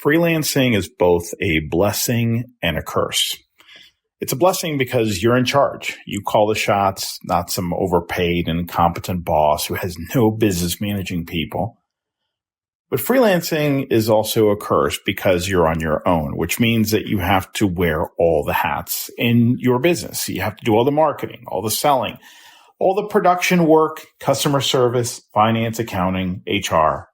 Freelancing is both a blessing and a curse. It's a blessing because you're in charge. You call the shots, not some overpaid and incompetent boss who has no business managing people. But freelancing is also a curse because you're on your own, which means that you have to wear all the hats in your business. You have to do all the marketing, all the selling, all the production work, customer service, finance, accounting, HR,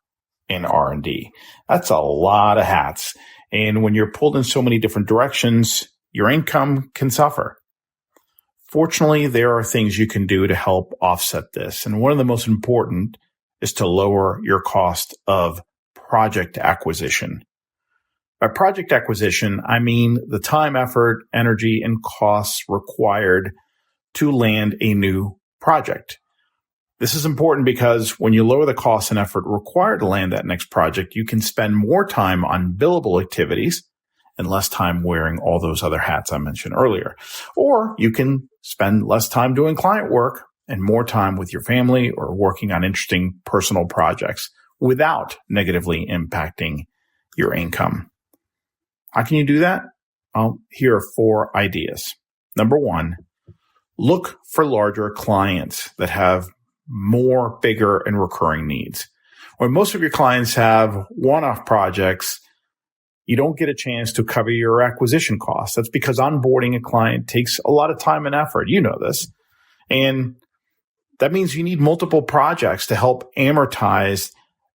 and R&D. That's a lot of hats. And when you're pulled in so many different directions, your income can suffer. Fortunately, there are things you can do to help offset this. And one of the most important is to lower your cost of project acquisition. By project acquisition, I mean the time, effort, energy, and costs required to land a new project. This is important because when you lower the cost and effort required to land that next project, you can spend more time on billable activities and less time wearing all those other hats I mentioned earlier. Or you can spend less time doing client work and more time with your family or working on interesting personal projects without negatively impacting your income. How can you do that? Well, here are 4 ideas. Number 1, look for larger clients that have more bigger and recurring needs. When most of your clients have one-off projects, you don't get a chance to cover your acquisition costs. That's because onboarding a client takes a lot of time and effort. You know this. And that means you need multiple projects to help amortize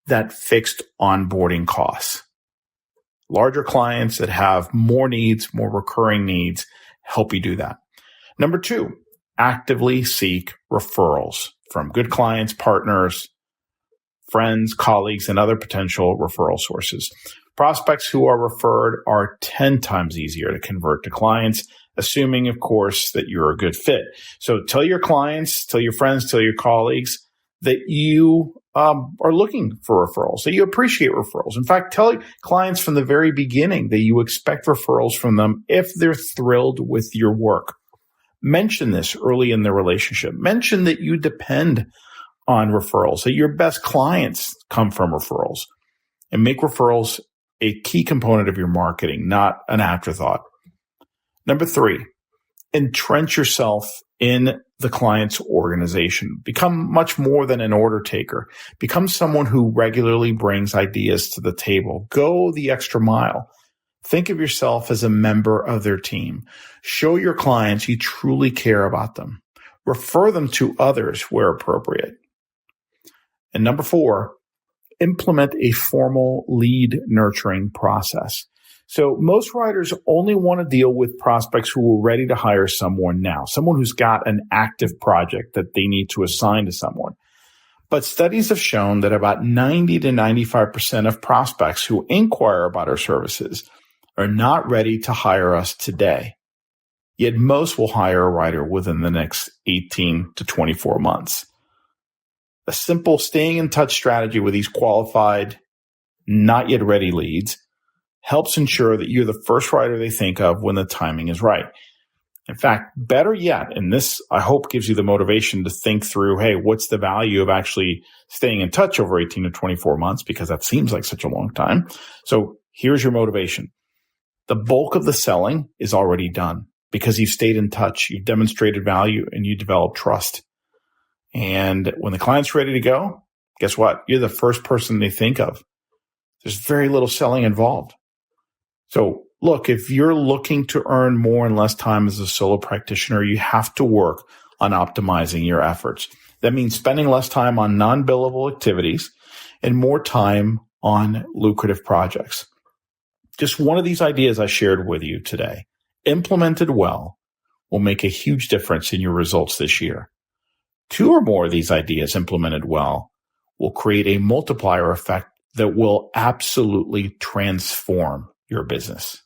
that fixed onboarding costs. Larger clients that have more needs, more recurring needs, help you do that. Number 2, actively seek referrals from good clients, partners, friends, colleagues, and other potential referral sources. Prospects who are referred are 10 times easier to convert to clients, assuming, of course, that you're a good fit. So tell your clients, tell your friends, tell your colleagues that you are looking for referrals, that you appreciate referrals. In fact, tell clients from the very beginning that you expect referrals from them if they're thrilled with your work. Mention this early in the relationship. Mention that you depend on referrals, that your best clients come from referrals, and make referrals a key component of your marketing, not an afterthought. Number 3, entrench yourself in the client's organization. Become much more than an order taker. Become someone who regularly brings ideas to the table. Go the extra mile. Think of yourself as a member of their team. Show your clients you truly care about them. Refer them to others where appropriate. And number 4, implement a formal lead nurturing process. So most writers only want to deal with prospects who are ready to hire someone now, someone who's got an active project that they need to assign to someone. But studies have shown that about 90 to 95% of prospects who inquire about our services are not ready to hire us today. Yet most will hire a writer within the next 18 to 24 months. A simple staying in touch strategy with these qualified, not yet ready leads helps ensure that you're the first writer they think of when the timing is right. In fact, better yet, and this I hope gives you the motivation to think through, hey, what's the value of actually staying in touch over 18 to 24 months? Because that seems like such a long time. So here's your motivation. The bulk of the selling is already done because you've stayed in touch, you've demonstrated value, and you developed trust. And when the client's ready to go, guess what? You're the first person they think of. There's very little selling involved. So look, if you're looking to earn more in less time as a solo practitioner, you have to work on optimizing your efforts. That means spending less time on non-billable activities and more time on lucrative projects. Just one of these ideas I shared with you today, implemented well, will make a huge difference in your results this year. 2 or more of these ideas implemented well will create a multiplier effect that will absolutely transform your business.